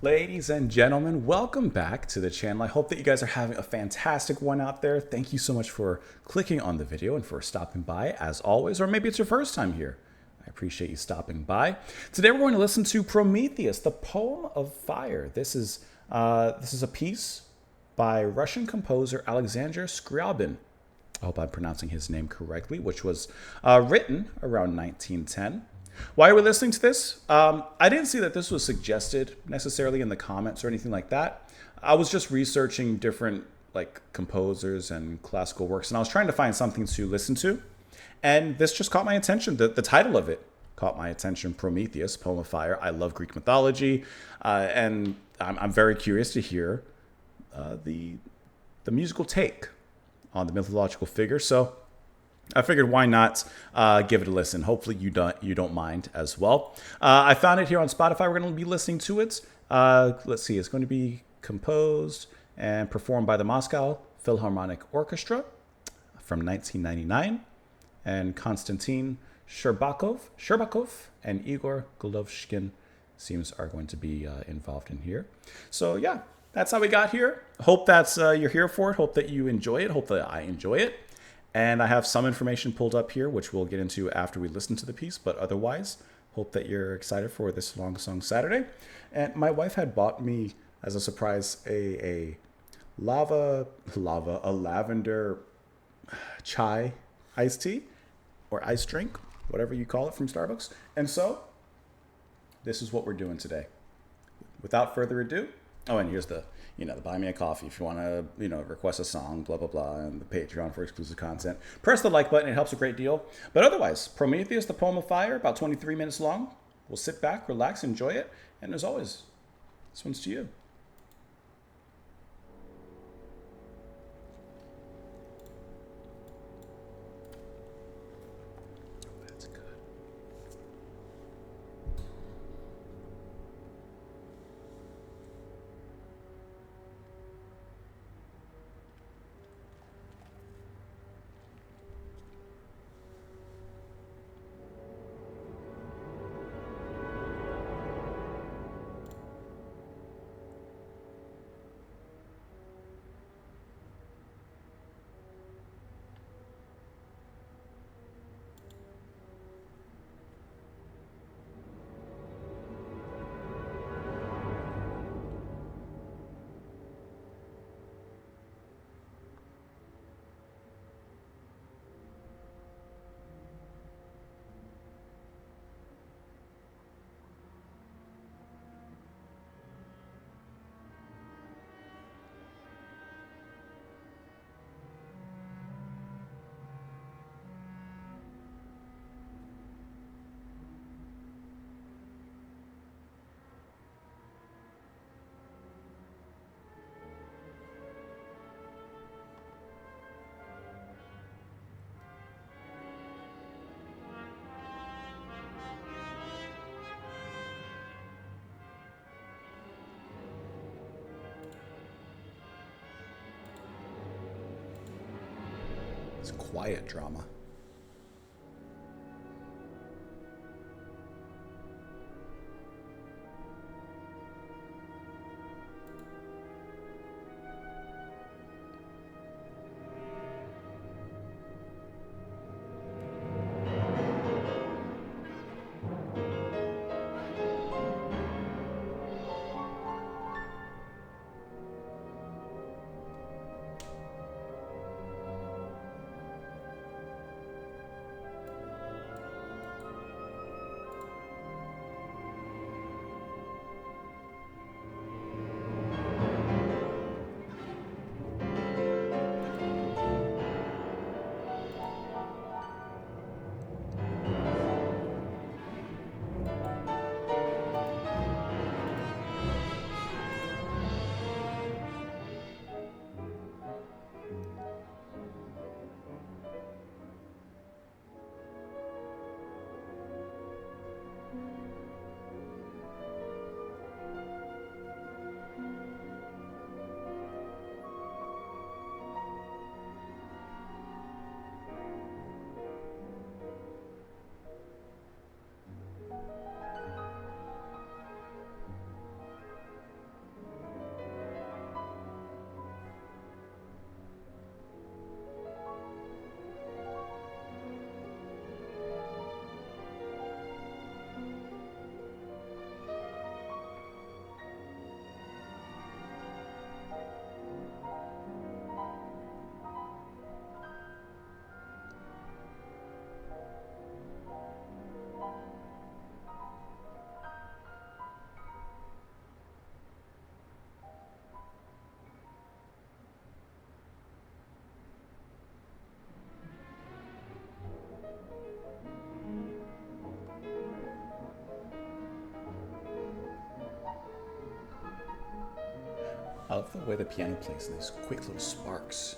Ladies and gentlemen, welcome back to the channel. I hope that you guys are having a fantastic one out there. Thank you so much for clicking on the video and for stopping by as always, or maybe it's your first time here. I appreciate you stopping by. Today we're going to listen to Prometheus, the Poem of Fire. This is a piece by Russian composer Alexander Scriabin. I hope I'm pronouncing his name correctly, which was written around 1910. Why are we listening to this? I didn't see that this was suggested necessarily in the comments or anything like that. I was just researching different composers and classical works, and I was trying to find something to listen to. And this just caught my attention. The title of it caught my attention, Prometheus, Poem of Fire. I love Greek mythology, and I'm very curious to hear the musical take on the mythological figure. So I figured why not give it a listen. Hopefully you don't mind as well. I found it here on Spotify. We're going to be listening to it. Let's see. It's going to be composed and performed by the Moscow Philharmonic Orchestra from 1999. And Konstantin Sherbakov and Igor Golovshkin are going to be involved in here. So yeah, that's how we got here. Hope that's you're here for it. Hope that you enjoy it. Hope that I enjoy it. And I have some information pulled up here, which we'll get into after we listen to the piece. But otherwise, hope that you're excited for this Long Song Saturday. And my wife had bought me, as a surprise, a lavender chai iced tea or iced drink, whatever you call it, from Starbucks. And so this is what we're doing today. Without further ado, oh, and here's the buy me a coffee if you want to, request a song, blah, blah, blah, and the Patreon for exclusive content. Press the like button. It helps a great deal. But otherwise, Prometheus, the Poem of Fire, about 23 minutes long. We'll sit back, relax, enjoy it. And as always, this one's to you. It's quiet drama. I love the way the piano plays in these quick little sparks.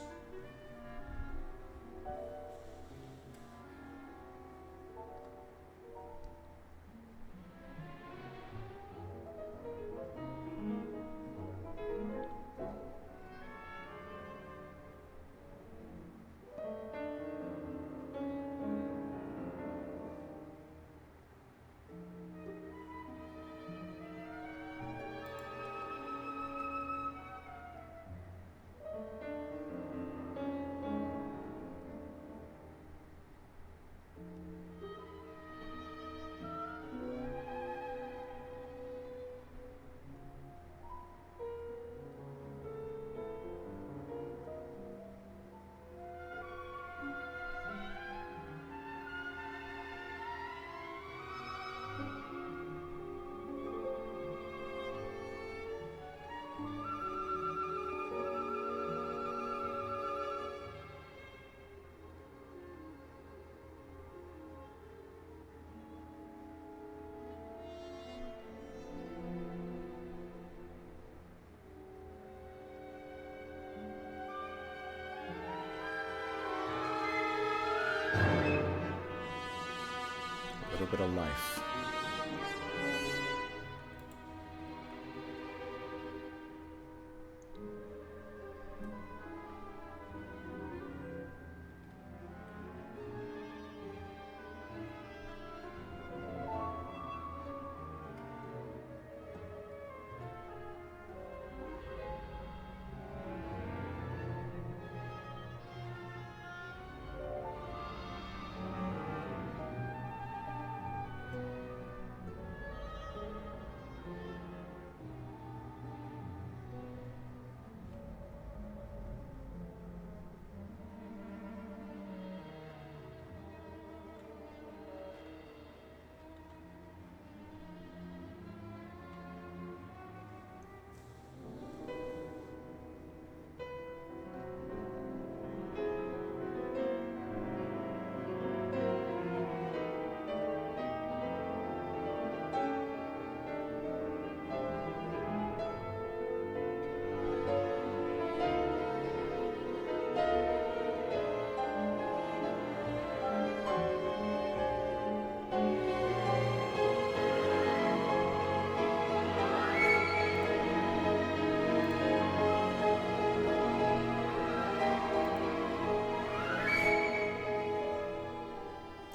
A little bit of life.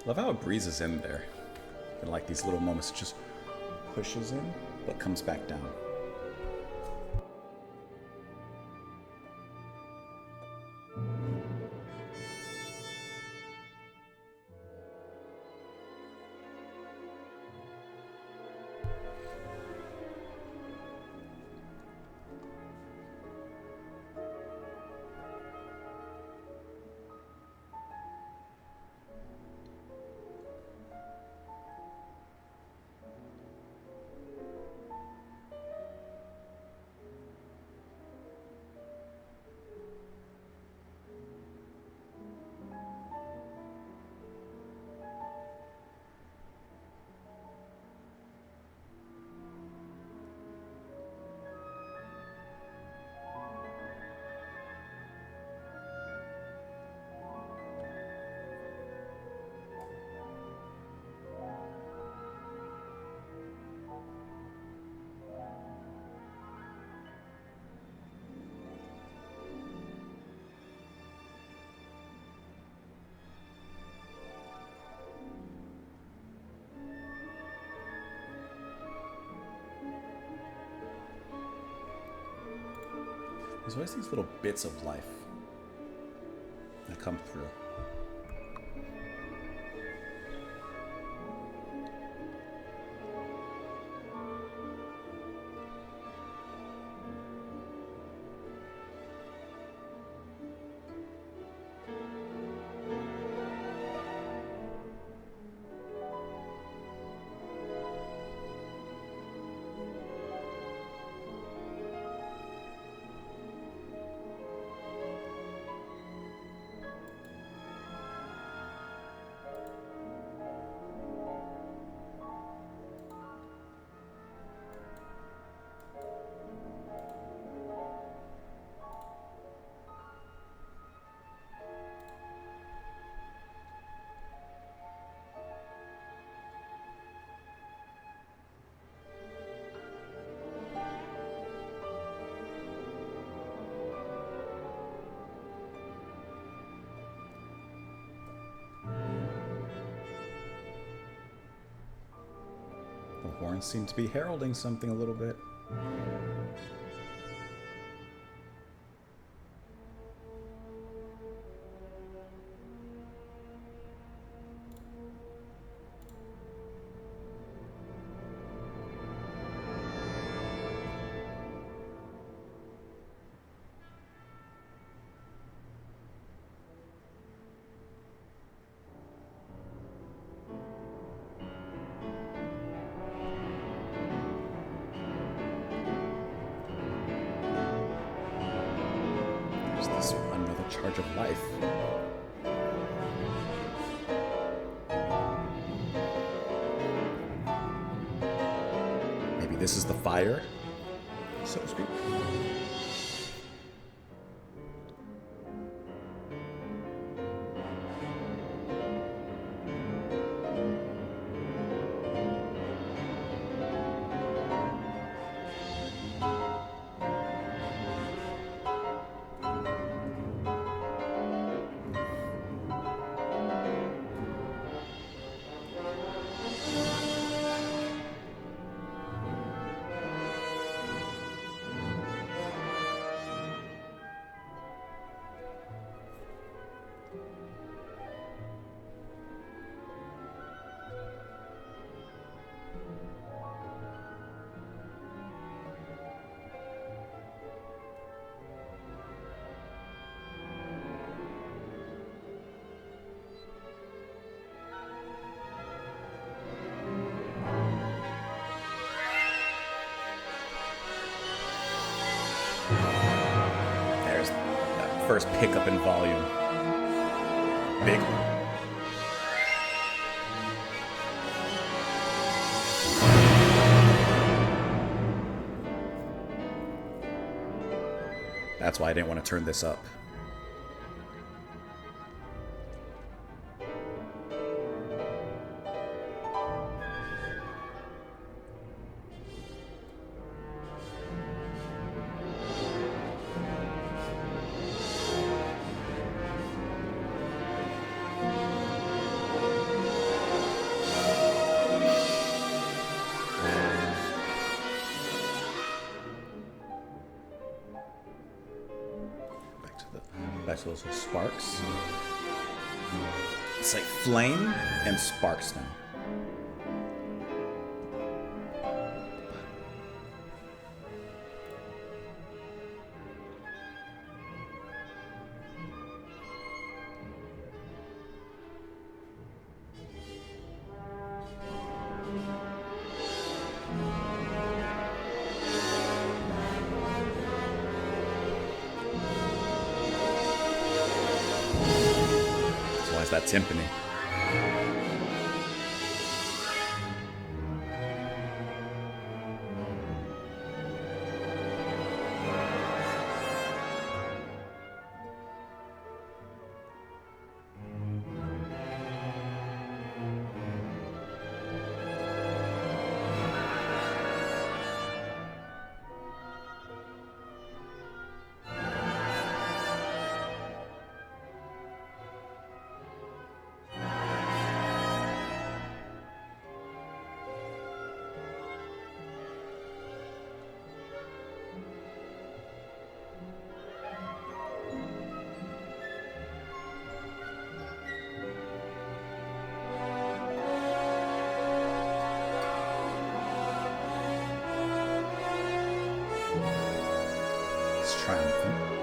Love how it breezes in there. And like these little moments, it just pushes in, but comes back down. There's always these little bits of life that come through. horns seem to be heralding something a little bit. This another charge of life. Maybe this is the fire, so to speak. There's that first pickup in volume. Big one. That's why I didn't want to turn this up. Back to those little sparks. It's like flame and sparks now. That timpani. Triumphant.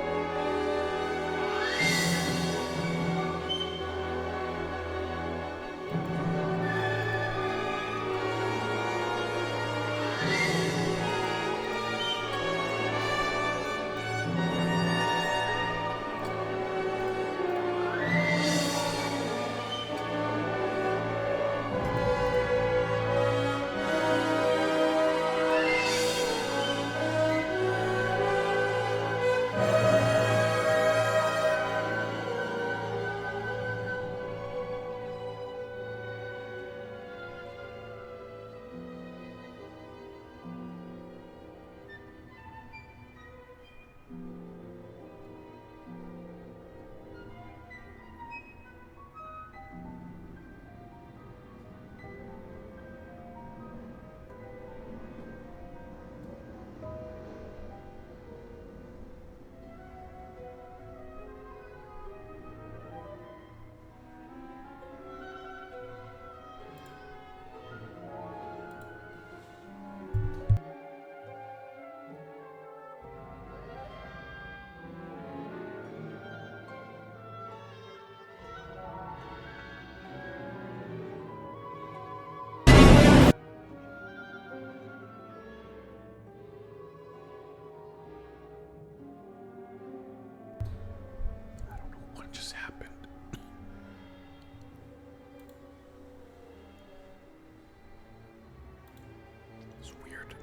What just happened? It's weird.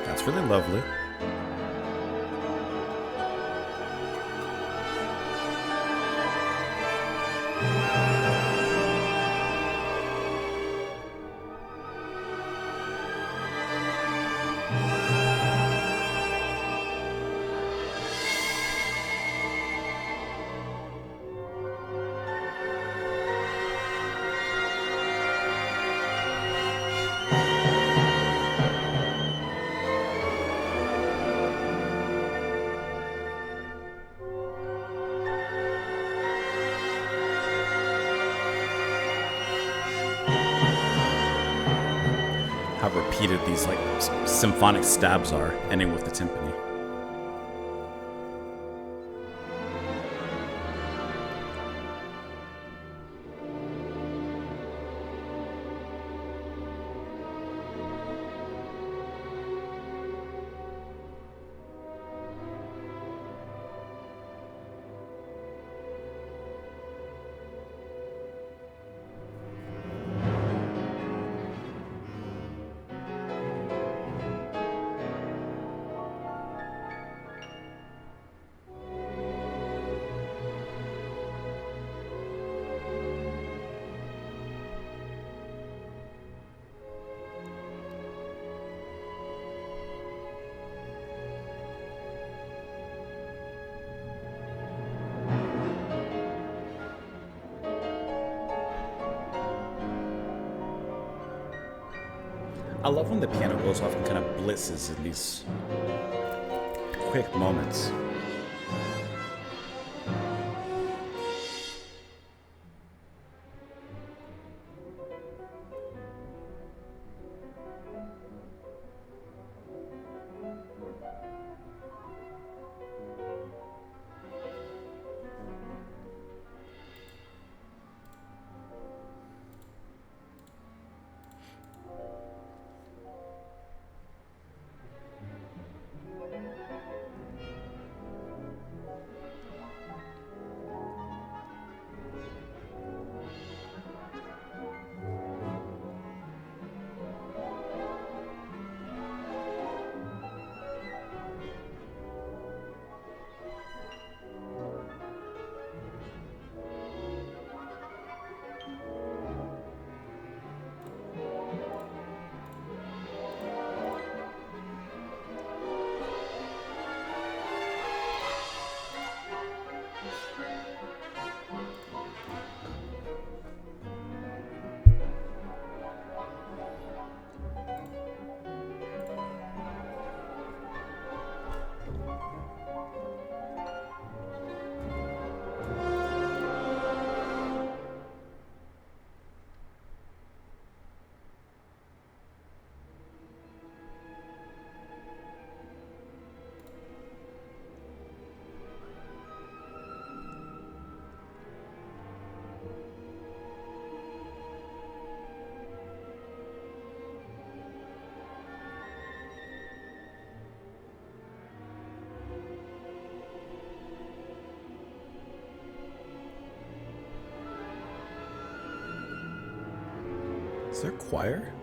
That's really lovely. How repeated these like symphonic stabs are, ending with the timpani. I love when the piano goes off and kind of blitzes in these quick moments. Is there a choir?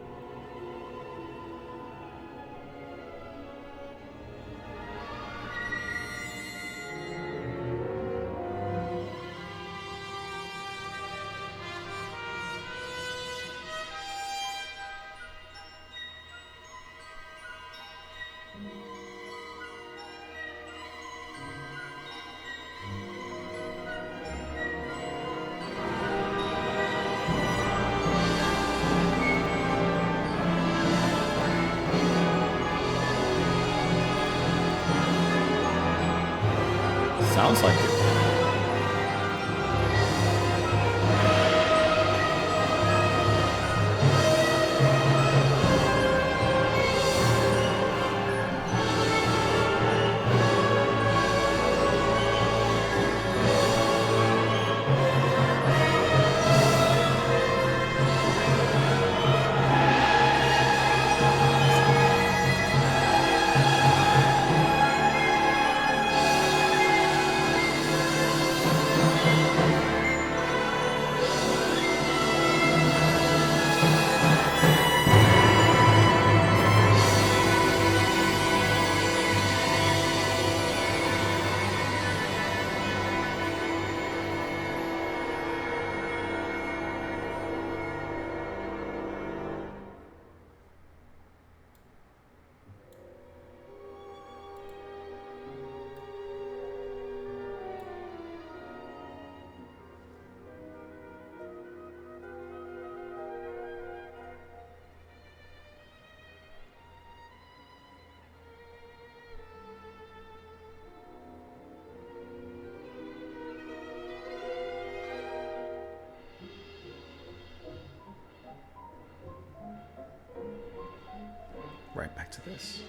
Sounds like it. Right back to this.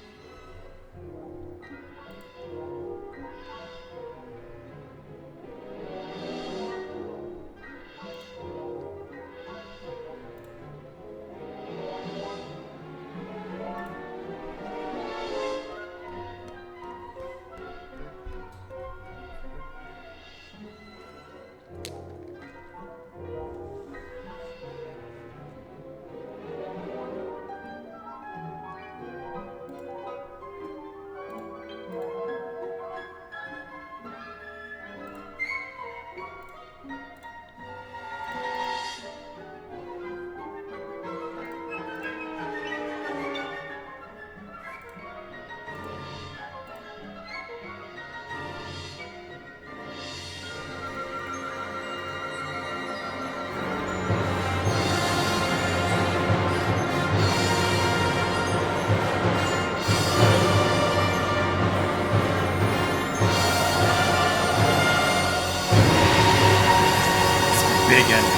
Big ending.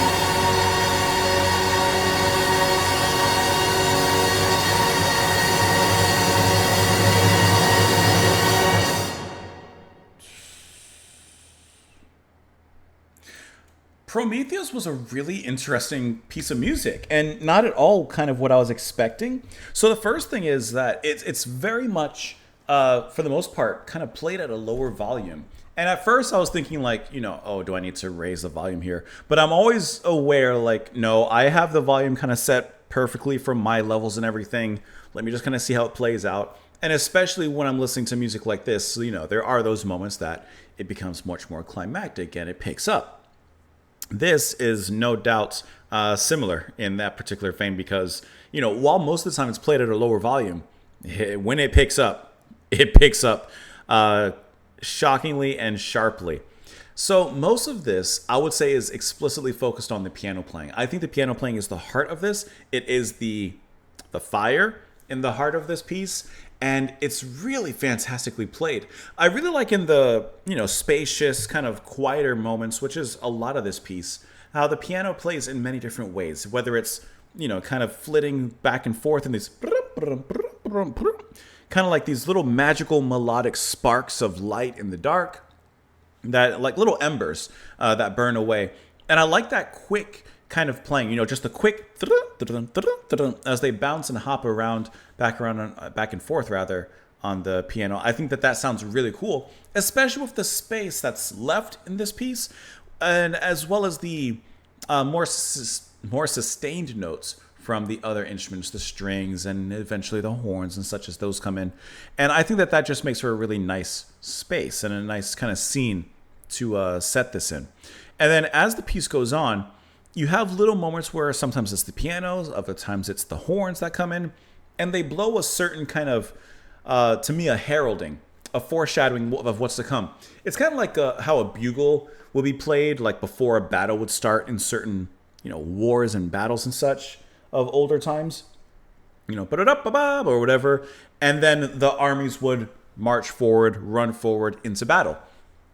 Prometheus was a really interesting piece of music and not at all kind of what I was expecting. So the first thing is that it's very much, for the most part, kind of played at a lower volume. And at first I was thinking like, oh, do I need to raise the volume here? But I'm always aware like, no, I have the volume kind of set perfectly for my levels and everything. Let me just kind of see how it plays out. And especially when I'm listening to music like this, there are those moments that it becomes much more climactic and it picks up. This is no doubt similar in that particular vein because, while most of the time it's played at a lower volume, when it picks up shockingly and sharply. So most of this, I would say, is explicitly focused on the piano playing. I think the piano playing is the heart of this. It is the fire in the heart of this piece. And it's really fantastically played. I really like in the, spacious, kind of quieter moments, which is a lot of this piece, how the piano plays in many different ways, whether it's, kind of flitting back and forth in these kind of like these little magical melodic sparks of light in the dark, that like little embers that burn away. And I like that quick kind of playing, just the quick as they bounce and hop around, back and forth rather, on the piano. I think that sounds really cool, especially with the space that's left in this piece, and as well as the more sustained notes from the other instruments, the strings, and eventually the horns and such as those come in. And I think that that just makes for a really nice space and a nice kind of scene to set this in. And then as the piece goes on, you have little moments where sometimes it's the pianos, other times it's the horns that come in, and they blow a certain kind of, to me, a heralding, a foreshadowing of what's to come. It's kind of like how a bugle would be played, like before a battle would start in certain, wars and battles and such of older times, or whatever, and then the armies would march forward, run forward into battle.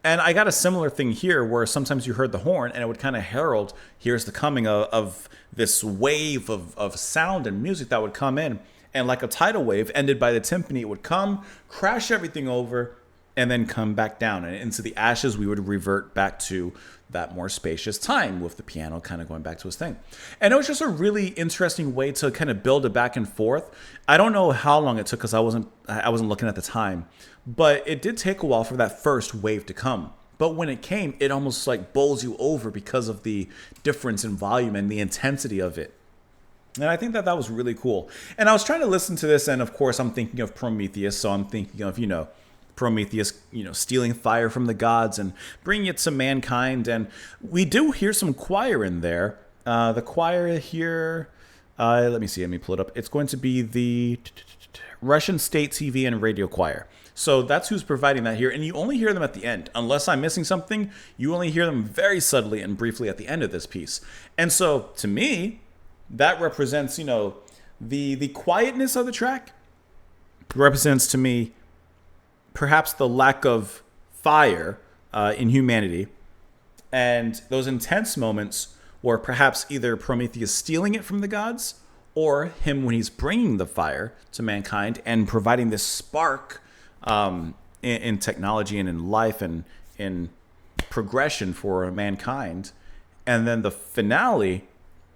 And I got a similar thing here where sometimes you heard the horn and it would kind of herald, here's the coming of this wave of sound and music that would come in. And like a tidal wave ended by the timpani, it would come, crash everything over, and then come back down. And into the ashes, we would revert back to that more spacious time with the piano kind of going back to its thing. And it was just a really interesting way to kind of build it back and forth. I don't know how long it took because I wasn't looking at the time, but it did take a while for that first wave to come. But when it came, it almost like bowls you over because of the difference in volume and the intensity of it. And I think that that was really cool. And I was trying to listen to this, and of course I'm thinking of Prometheus, so I'm thinking of, Prometheus, stealing fire from the gods and bringing it to mankind. And we do hear some choir in there. The choir here, let me pull it up. It's going to be the Russian State TV and Radio Choir. So that's who's providing that here. And you only hear them at the end. Unless I'm missing something, you only hear them very subtly and briefly at the end of this piece. And so to me, that represents, the quietness of the track represents to me perhaps the lack of fire in humanity, and those intense moments were perhaps either Prometheus stealing it from the gods or him when he's bringing the fire to mankind and providing this spark in technology and in life and in progression for mankind. And then the finale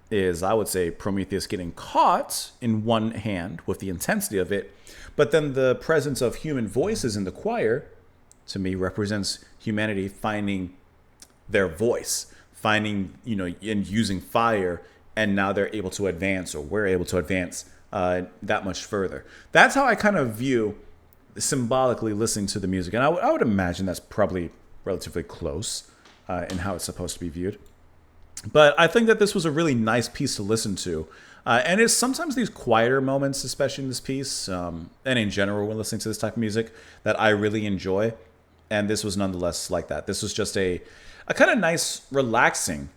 is, I would say, Prometheus getting caught in one hand with the intensity of it. But then the presence of human voices in the choir, to me, represents humanity finding their voice, finding, and using fire. And now they're able to advance, or we're able to advance that much further. That's how I kind of view symbolically listening to the music. And I would imagine that's probably relatively close in how it's supposed to be viewed. But I think that this was a really nice piece to listen to. And it's sometimes these quieter moments, especially in this piece, and in general when listening to this type of music, that I really enjoy. And this was nonetheless like that. This was just a kind of nice, relaxing,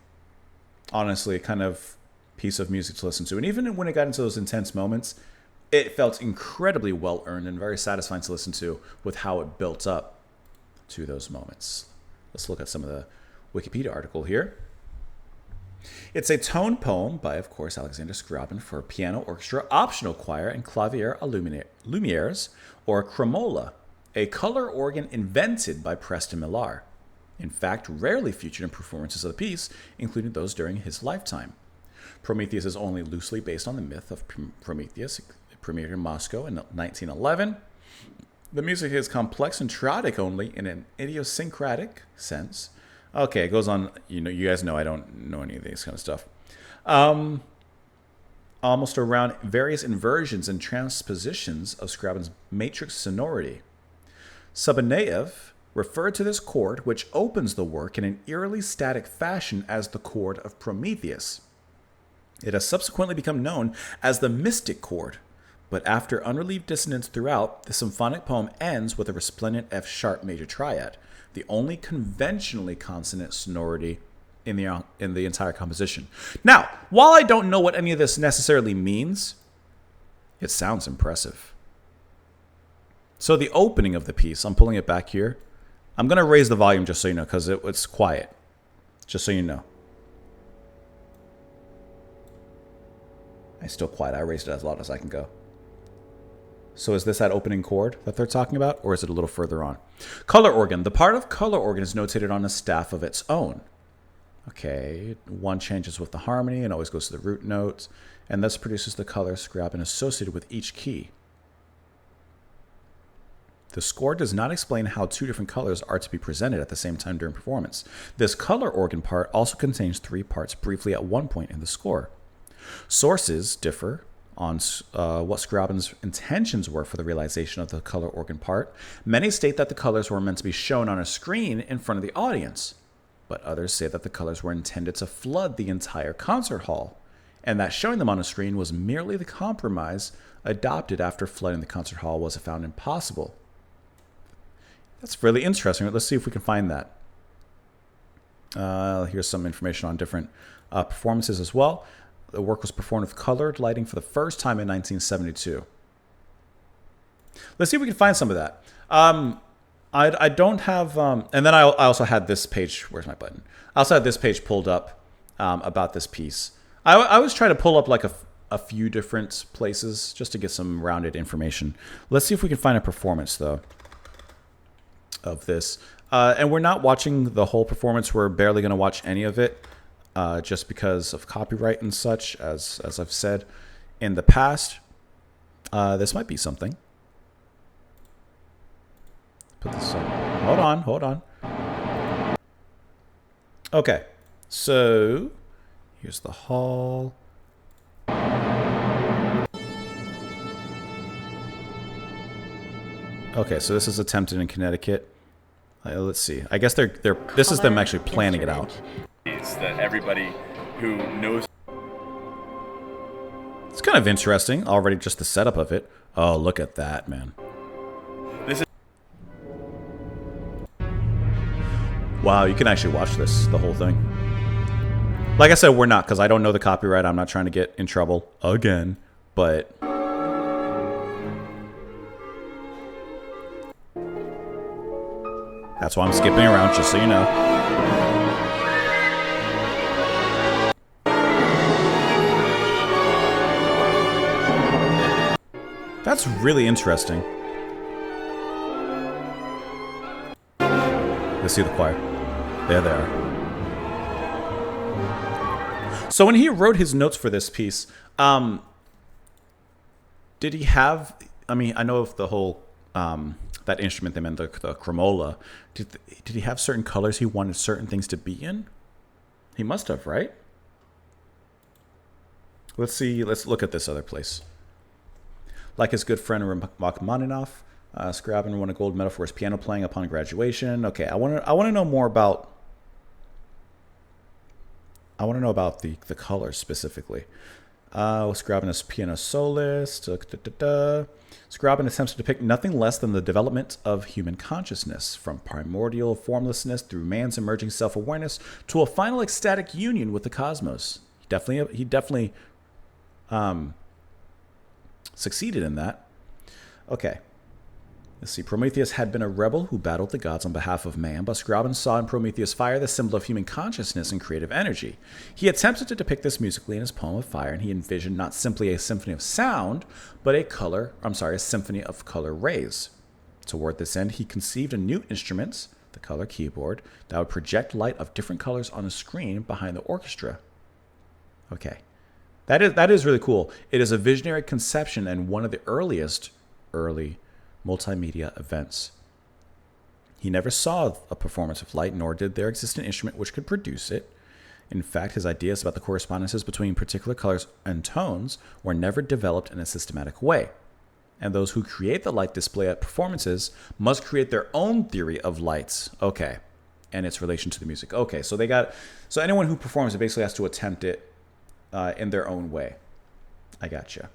honestly, kind of piece of music to listen to. And even when it got into those intense moments, it felt incredibly well earned and very satisfying to listen to with how it built up to those moments. Let's look at some of the Wikipedia article here. It's a tone poem by, of course, Alexander Scriabin for piano, orchestra, optional choir, and clavier à lumières, or cremola, a color organ invented by Preston Millar. In fact, rarely featured in performances of the piece, including those during his lifetime. Prometheus is only loosely based on the myth of Prometheus. It premiered in Moscow in 1911. The music is complex and chaotic only in an idiosyncratic sense. Okay, it goes on. You guys know I don't know any of these kind of stuff. Almost around various inversions and transpositions of Scriabin's matrix sonority. Sabaneyev referred to this chord, which opens the work in an eerily static fashion, as the chord of Prometheus. It has subsequently become known as the mystic chord, but after unrelieved dissonance throughout, the symphonic poem ends with a resplendent F-sharp major triad, the only conventionally consonant sonority in the entire composition. Now, while I don't know what any of this necessarily means, it sounds impressive. So the opening of the piece, I'm pulling it back here. I'm going to raise the volume just so you know, because it's quiet. Just so you know. It's still quiet. I raised it as loud as I can go. So is this that opening chord that they're talking about, or is it a little further on? Color organ. The part of color organ is notated on a staff of its own. Okay, one changes with the harmony and always goes to the root notes, and thus produces the color Scriabin associated with each key. The score does not explain how two different colors are to be presented at the same time during performance. This color organ part also contains three parts briefly at one point in the score. Sources differ on what Scriabin's intentions were for the realization of the color organ part. Many state that the colors were meant to be shown on a screen in front of the audience, but others say that the colors were intended to flood the entire concert hall, and that showing them on a screen was merely the compromise adopted after flooding the concert hall was found impossible. That's really interesting. Let's see if we can find that. Here's some information on different performances as well. The work was performed with colored lighting for the first time in 1972. Let's see if we can find some of that. I don't have... and then I also had this page... Where's my button? I also had this page pulled up about this piece. I was trying to pull up like a few different places just to get some rounded information. Let's see if we can find a performance, though, of this. And we're not watching the whole performance. We're barely going to watch any of it. Just because of copyright and such, as I've said in the past. This might be something. Put this on. Hold on. Okay, so here's the hall. Okay, so this is attempted in Connecticut. Let's see. I guess this is them actually planning it out. That everybody who knows. It's kind of interesting already, just the setup of it. Oh, look at that, man. This is wow, you can actually watch this, the whole thing. Like I said, we're not, because I don't know the copyright. I'm not trying to get in trouble again, but that's why I'm skipping around, just so you know. That's really interesting. Let's see the choir. There they are. So when he wrote his notes for this piece, did he have... I mean, I know of the whole... that instrument they meant, the cremola. Did he have certain colors he wanted certain things to be in? He must have, right? Let's see. Let's look at this other place. Like his good friend Rachmaninoff, Scriabin won a gold medal for his piano playing upon graduation. Okay, I want to know more about. I want to know about the colors specifically. Scriabin is piano soloist. Scriabin attempts to depict nothing less than the development of human consciousness, from primordial formlessness through man's emerging self-awareness to a final ecstatic union with the cosmos. He definitely succeeded in that. Okay. Let's see. Prometheus had been a rebel who battled the gods on behalf of man, but Scriabin saw in Prometheus fire the symbol of human consciousness and creative energy. He attempted to depict this musically in his poem of fire, and he envisioned not simply a symphony of sound, but a symphony of color rays. Toward this end, he conceived a new instrument, the color keyboard, that would project light of different colors on a screen behind the orchestra. Okay. That is really cool. It is a visionary conception and one of the early multimedia events. He never saw a performance of light, nor did there exist an instrument which could produce it. In fact, his ideas about the correspondences between particular colors and tones were never developed in a systematic way. And those who create the light display at performances must create their own theory of lights. Okay. And its relation to the music. Okay, so anyone who performs it basically has to attempt it in their own way. I gotcha.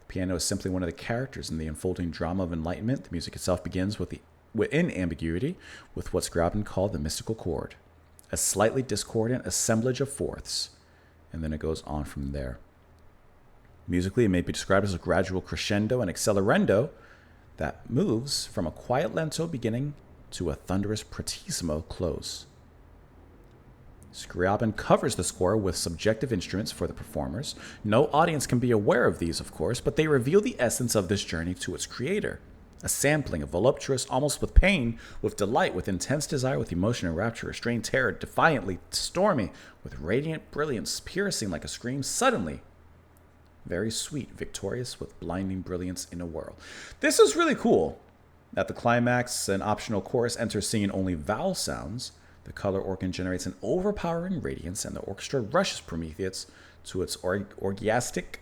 The piano is simply one of the characters in the unfolding drama of enlightenment. The music itself begins within ambiguity with what Scriabin called the mystical chord, a slightly discordant assemblage of fourths, and then it goes on from there. Musically, it may be described as a gradual crescendo and accelerando that moves from a quiet lento beginning to a thunderous prestissimo close. Scriabin covers the score with subjective instruments for the performers. No audience can be aware of these, of course, but they reveal the essence of this journey to its creator. A sampling of voluptuous, almost with pain, with delight, with intense desire, with emotion and rapture, restrained terror, defiantly stormy, with radiant brilliance, piercing like a scream, suddenly. Very sweet, victorious, with blinding brilliance in a whirl. This is really cool. At the climax, an optional chorus enters singing only vowel sounds. The color organ generates an overpowering radiance, and the orchestra rushes Prometheus to its orgiastic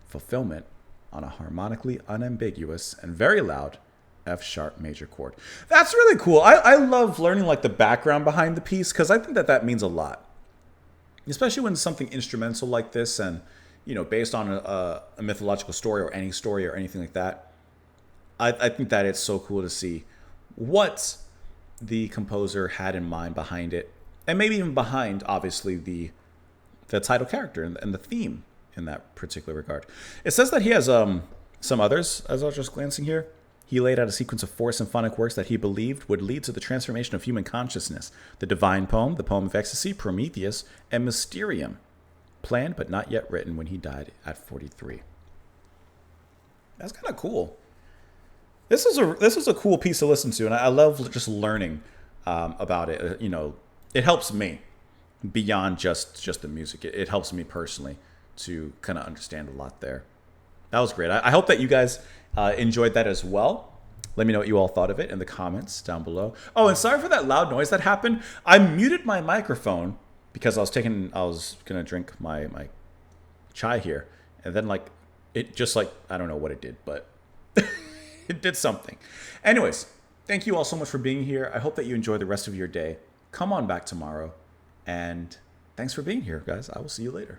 fulfillment on a harmonically unambiguous and very loud F sharp major chord. That's really cool. I love learning like the background behind the piece, because I think that that means a lot, especially when it's something instrumental like this, and based on a mythological story or any story or anything like that. I think that it's so cool to see what the composer had in mind behind it, and maybe even behind, obviously, the title character and the theme in that particular regard. It says that he has some others, as I was just glancing here. He laid out a sequence of 4 symphonic works that he believed would lead to the transformation of human consciousness: the Divine Poem, the Poem of Ecstasy, Prometheus, and Mysterium, planned but not yet written when he died at 43. That's kind of cool. This is a cool piece to listen to, and I love just learning about it. It helps me beyond just the music. It helps me personally to kind of understand a lot there. That was great. I hope that you guys enjoyed that as well. Let me know what you all thought of it in the comments down below. Oh, and sorry for that loud noise that happened. I muted my microphone because I was gonna drink my chai here, and then I don't know what it did, but it did something. Anyways, thank you all so much for being here. I hope that you enjoy the rest of your day. Come on back tomorrow, and thanks for being here, guys. I will see you later.